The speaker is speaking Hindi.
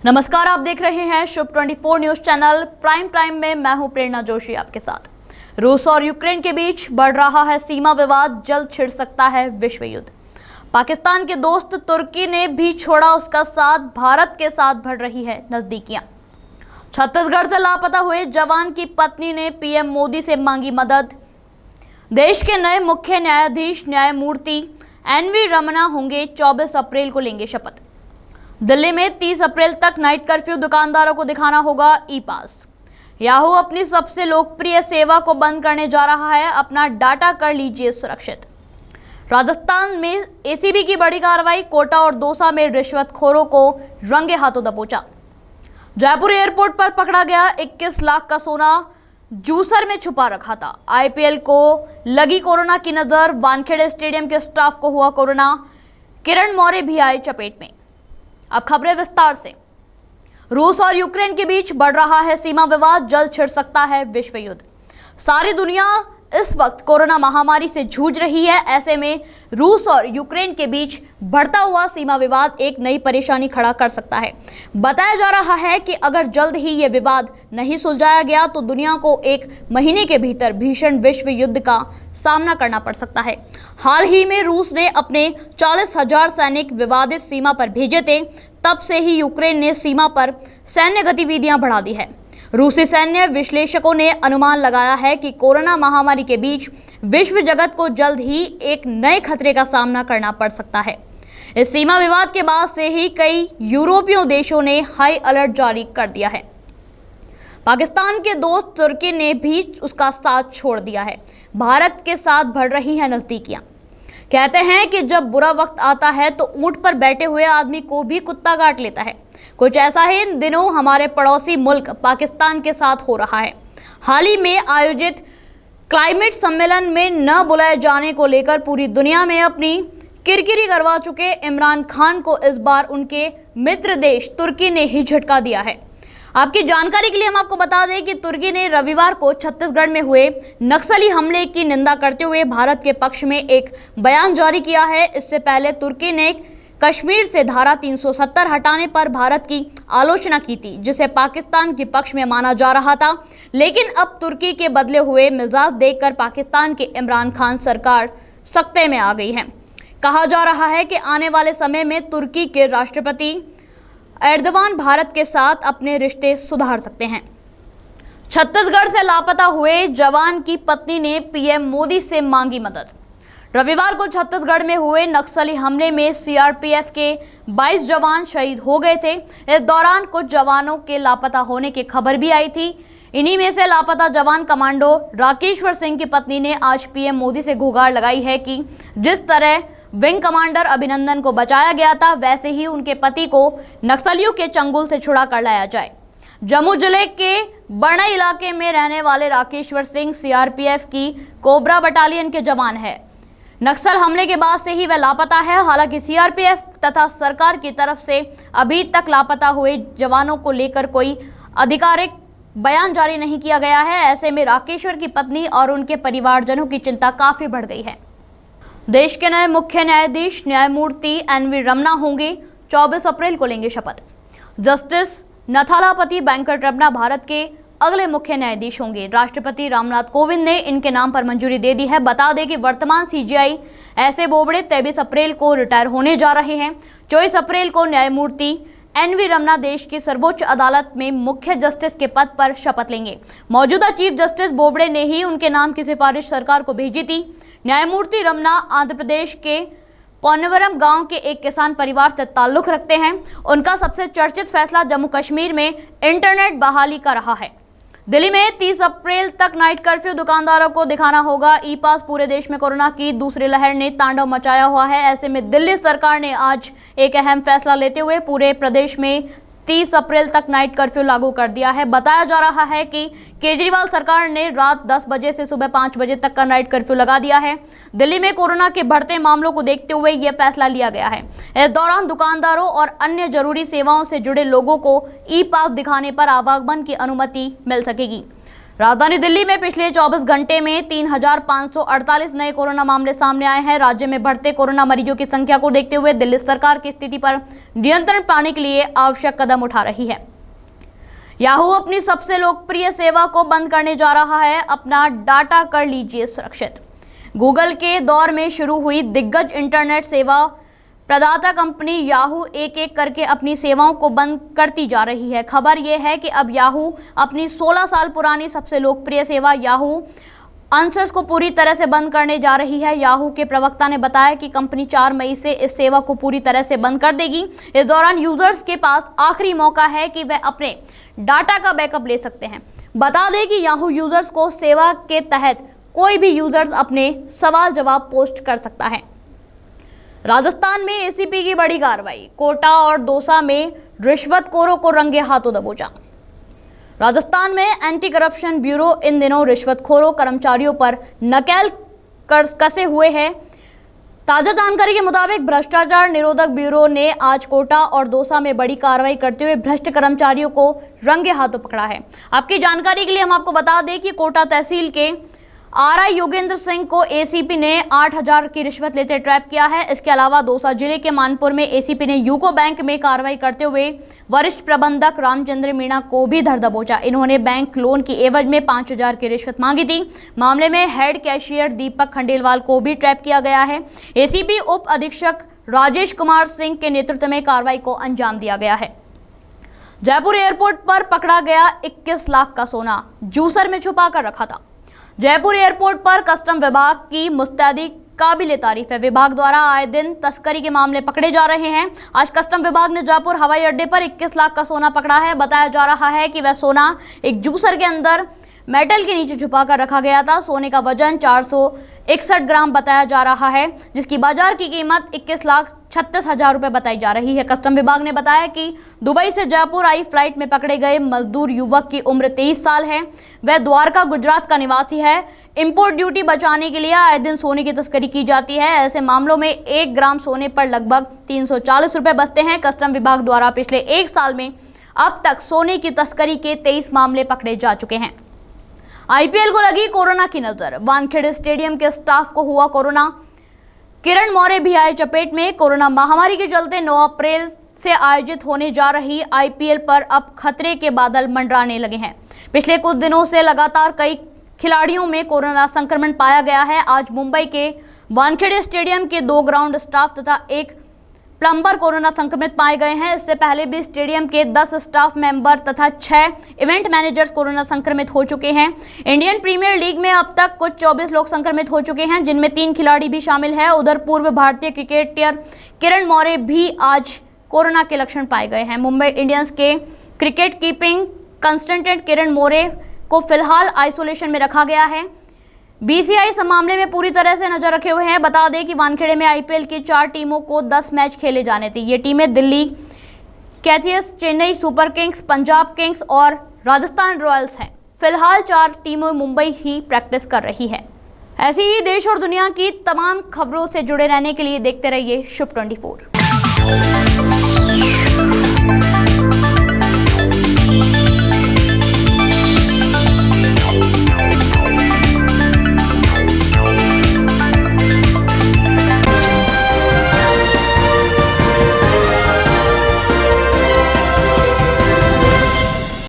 नमस्कार, आप देख रहे हैं शुभ 24 न्यूज चैनल प्राइम टाइम में। मैं हूं प्रेरणा जोशी आपके साथ। रूस और यूक्रेन के बीच बढ़ रहा है सीमा विवाद, जल्द छिड़ सकता है विश्व युद्ध। पाकिस्तान के दोस्त तुर्की ने भी छोड़ा उसका साथ, भारत के साथ बढ़ रही है नजदीकियां। छत्तीसगढ़ से लापता हुए जवान की पत्नी ने पीएम मोदी से मांगी मदद। देश के नए मुख्य न्यायाधीश न्यायमूर्ति एनवी रमना होंगे, 24 अप्रैल को लेंगे शपथ। दिल्ली में 30 अप्रैल तक नाइट कर्फ्यू, दुकानदारों को दिखाना होगा ई पास। याहू अपनी सबसे लोकप्रिय सेवा को बंद करने जा रहा है, अपना डाटा कर लीजिए सुरक्षित। राजस्थान में एसीबी की बड़ी कार्रवाई, कोटा और दौसा में रिश्वतखोरों को रंगे हाथों दबोचा। जयपुर एयरपोर्ट पर पकड़ा गया 21 लाख का सोना, जूसर में छुपा रखा था। आईपीएल को लगी कोरोना की नजर, वानखेड़े स्टेडियम के स्टाफ को हुआ कोरोना, किरण मौर्य भी आए चपेट में। अब खबरें विस्तार से। रूस और यूक्रेन के बीच बढ़ रहा है सीमा विवाद, जल्द छिड़ सकता है विश्व युद्ध। सारी दुनिया इस वक्त कोरोना महामारी से जूझ रही है। ऐसे में रूस और यूक्रेन के बीच बढ़ता हुआ सीमा विवाद एक नई परेशानी खड़ा कर सकता है। बताया जा रहा है कि अगर जल्द ही ये विवाद नहीं सुलझाया गया तो दुनिया को 1 महीने के भीतर भीषण विश्व युद्ध का सामना करना पड़ सकता है। हाल ही में रूस ने अपने 40,000 सैनिक विवादित सीमा पर भेजे थे, तब से ही यूक्रेन ने सीमा पर सैन्य गतिविधियां बढ़ा दी है। रूसी सैन्य विश्लेषकों ने अनुमान लगाया है कि कोरोना महामारी के बीच विश्व जगत को जल्द ही एक नए खतरे का सामना करना पड़ सकता है। इस सीमा विवाद के बाद से ही कई यूरोपीय देशों ने हाई अलर्ट जारी कर दिया है। पाकिस्तान के दोस्त तुर्की ने भी उसका साथ छोड़ दिया है। भारत के साथ बढ़ रही है नजदीकियां। कहते हैं कि जब बुरा वक्त आता है तो ऊंट पर बैठे हुए आदमी को भी कुत्ता काट लेता है। कुछ ऐसा ही इन दिनों हमारे पड़ोसी मुल्क पाकिस्तान के साथ हो रहा है। हाल ही में आयोजित क्लाइमेट सम्मेलन में न बुलाए जाने को लेकर पूरी दुनिया में अपनी किरकिरी करवा चुके इमरान खान को इस बार उनके मित्र देश तुर्की ने ही झटका दिया है। आपकी जानकारी के लिए हम आपको बता दें कि तुर्की ने रविवार को छत्तीसगढ़ में हुए नक्सली हमले की निंदा करते हुए भारत के पक्ष में एक बयान जारी किया है। इससे पहले तुर्की ने कश्मीर से धारा 370 हटाने पर भारत की आलोचना की थी, जिसे पाकिस्तान के पक्ष में माना जा रहा था। लेकिन अब तुर्की के बदले हुए मिजाज देखकर पाकिस्तान के इमरान खान सरकार सख्ते में आ गई है। कहा जा रहा है कि आने वाले समय में तुर्की के राष्ट्रपति एर्दोगान भारत के साथ अपने रिश्ते सुधार सकते हैं। छत्तीसगढ़ से लापता हुए जवान की पत्नी ने पीएम मोदी से मांगी मदद। रविवार को छत्तीसगढ़ में हुए नक्सली हमले में सीआरपीएफ के 22 जवान शहीद हो गए थे। इस दौरान कुछ जवानों के लापता होने की खबर भी आई थी। इन्हीं में से लापता जवान कमांडो राकेश्वर सिंह की पत्नी ने आज पीएम मोदी से गुहार लगाई है कि जिस तरह विंग कमांडर अभिनंदन को बचाया गया था, वैसे ही उनके पति को नक्सलियों के चंगुल से छुड़ा कर लाया जाए। जम्मू जिले के बड़ा इलाके में रहने वाले राकेश्वर सिंह सीआरपीएफ की कोबरा बटालियन के जवान है। नक्सल हमले के बाद से ही वह लापता है। हालांकि सीआरपीएफ तथा सरकार की तरफ से अभी तक लापता हुए जवानों को लेकर कोई आधिकारिक बयान जारी नहीं किया गया है। ऐसे में राकेश्वर की पत्नी और उनके परिवारजनों की चिंता काफी बढ़ गई है। देश के नए मुख्य न्यायाधीश न्यायमूर्ति एनवी रमना होंगे, 24 अप्रैल को लेंगे शपथ। जस्टिस नथालापति वेंकट रमना भारत के अगले मुख्य न्यायाधीश होंगे। राष्ट्रपति रामनाथ कोविंद ने इनके नाम पर मंजूरी दे दी है। बता दें कि वर्तमान सीजेआई एसए बोबड़े 23 अप्रैल को रिटायर होने जा रहे हैं। 24 अप्रैल को न्यायमूर्ति एनवी रमना देश की सर्वोच्च अदालत में मुख्य जस्टिस के पद पर शपथ लेंगे। मौजूदा चीफ जस्टिस बोबड़े ने ही उनके नाम की सिफारिश सरकार को भेजी थी। न्यायमूर्ति रमना आंध्र प्रदेश के पौनवरम गांव के एक किसान परिवार से ताल्लुक रखते हैं। उनका सबसे चर्चित फैसला जम्मू कश्मीर में इंटरनेट बहाली का रहा है। दिल्ली में 30 अप्रैल तक नाइट कर्फ्यू, दुकानदारों को दिखाना होगा ई पास। पूरे देश में कोरोना की दूसरी लहर ने तांडव मचाया हुआ है। ऐसे में दिल्ली सरकार ने आज एक अहम फैसला लेते हुए पूरे प्रदेश में 30 अप्रैल तक नाइट कर्फ्यू लागू कर दिया है। बताया जा रहा है कि केजरीवाल सरकार ने रात 10 बजे से सुबह 5 बजे तक का नाइट कर्फ्यू लगा दिया है। दिल्ली में कोरोना के बढ़ते मामलों को देखते हुए यह फैसला लिया गया है। इस दौरान दुकानदारों और अन्य जरूरी सेवाओं से जुड़े लोगों को ई पास दिखाने पर आवागमन की अनुमति मिल सकेगी। राजधानी दिल्ली में पिछले 24 घंटे में 3,548 नए कोरोना मामले सामने आए हैं। राज्य में बढ़ते कोरोना मरीजों की संख्या को देखते हुए दिल्ली सरकार की स्थिति पर नियंत्रण पाने के लिए आवश्यक कदम उठा रही है। याहू अपनी सबसे लोकप्रिय सेवा को बंद करने जा रहा है। अपना डाटा कर लीजिए सुरक्षित। गूगल के दौर में शुरू हुई दिग्गज इंटरनेट सेवा प्रदाता कंपनी याहू एक एक करके अपनी सेवाओं को बंद करती जा रही है। खबर यह है कि अब याहू अपनी 16 साल पुरानी सबसे लोकप्रिय सेवा याहू आंसर्स को पूरी तरह से बंद करने जा रही है। याहू के प्रवक्ता ने बताया कि कंपनी 4 मई से इस सेवा को पूरी तरह से बंद कर देगी। इस दौरान यूजर्स के पास आखिरी मौका है कि वे अपने डाटा का बैकअप ले सकते हैं। बता दें कि याहू यूजर्स को सेवा के तहत कोई भी यूजर्स अपने सवाल जवाब पोस्ट कर सकता है। राजस्थान में एसीपी की बड़ी कार्रवाई। कोटा और दौसा में रिश्वतखोरों को रंगे हाथों दबोचा। राजस्थान में एंटी करप्शन ब्यूरो इन दिनों रिश्वतखोरों कर्मचारियों पर नकेल कसे हुए है। ताजा जानकारी के मुताबिक भ्रष्टाचार निरोधक ब्यूरो ने आज कोटा और दौसा में बड़ी कार्रवाई करते हुए भ्रष्ट कर्मचारियों को रंगे हाथों पकड़ा है। आपकी जानकारी के लिए हम आपको बता दें कि कोटा तहसील के आरआई योगेंद्र सिंह को एसीपी ने 8,000 की रिश्वत लेते ट्रैप किया है। इसके अलावा दौसा जिले के मानपुर में एसीपी ने यूको बैंक में कार्रवाई करते हुए वरिष्ठ प्रबंधक रामचंद्र मीणा को भी धर दबोचा। इन्होंने बैंक लोन की एवज में 5,000 की रिश्वत मांगी थी। मामले में हेड कैशियर दीपक खंडेलवाल को भी ट्रैप किया गया है। एसीपी उप अधीक्षक राजेश कुमार सिंह के नेतृत्व में कार्रवाई को अंजाम दिया गया है। जयपुर एयरपोर्ट पर पकड़ा गया 21 लाख का सोना, जूसर में छुपा कर रखा था। जयपुर एयरपोर्ट पर कस्टम विभाग की मुस्तैदी काबिले तारीफ है। विभाग द्वारा आए दिन तस्करी के मामले पकड़े जा रहे हैं। आज कस्टम विभाग ने जयपुर हवाई अड्डे पर 21 लाख का सोना पकड़ा है। बताया जा रहा है कि वह सोना एक जूसर के अंदर मेटल के नीचे छुपा कर रखा गया था। सोने का वजन 461 ग्राम बताया जा रहा है, जिसकी बाजार की कीमत 21,36,000 रुपए बताई जा रही है। कस्टम विभाग ने बताया कि दुबई से जयपुर आई फ्लाइट में पकड़े गए मजदूर युवक की उम्र 23 साल है। वह द्वारका गुजरात का निवासी है। इंपोर्ट ड्यूटी बचाने के लिए आए दिन सोने की तस्करी की जाती है। ऐसे मामलों में 1 ग्राम सोने पर लगभग 340 रुपए बचते हैं। कस्टम विभाग द्वारा पिछले 1 साल में अब तक सोने की तस्करी के 23 मामले पकड़े जा चुके हैं। आईपीएल को लगी कोरोना की नजर। वानखेड़े स्टेडियम के स्टाफ को हुआ कोरोना। किरण मौर्य भी आए चपेट में। कोरोना महामारी के चलते 9 अप्रैल से आयोजित होने जा रही आईपीएल पर अब खतरे के बादल मंडराने लगे हैं। पिछले कुछ दिनों से लगातार कई खिलाड़ियों में कोरोना संक्रमण पाया गया है। आज मुंबई के वानखेड़े स्टेडियम के 2 ग्राउंड स्टाफ तथा 1 प्लम्बर कोरोना संक्रमित पाए गए हैं। इससे पहले भी स्टेडियम के 10 स्टाफ मेंबर तथा 6 इवेंट मैनेजर्स कोरोना संक्रमित हो चुके हैं। इंडियन प्रीमियर लीग में अब तक कुछ 24 लोग संक्रमित हो चुके हैं, जिनमें 3 खिलाड़ी भी शामिल है। उधर पूर्व भारतीय क्रिकेटर किरण मौर्य भी आज कोरोना के लक्षण पाए गए हैं। मुंबई इंडियंस के क्रिकेट कीपिंग कंसल्टेंट किरण मौर्य को फिलहाल आइसोलेशन में रखा गया है। बीसीआई इस मामले में पूरी तरह से नजर रखे हुए हैं। बता दें कि वानखेड़े में आईपीएल की 4 टीमों को 10 मैच खेले जाने थे। ये टीमें दिल्ली कैचियर्स, Chennai Super Kings, Punjab Kings और राजस्थान रॉयल्स हैं। फिलहाल 4 टीमें मुंबई ही प्रैक्टिस कर रही है। ऐसी ही देश और दुनिया की तमाम खबरों से जुड़े रहने के लिए देखते रहिए शुभ 24।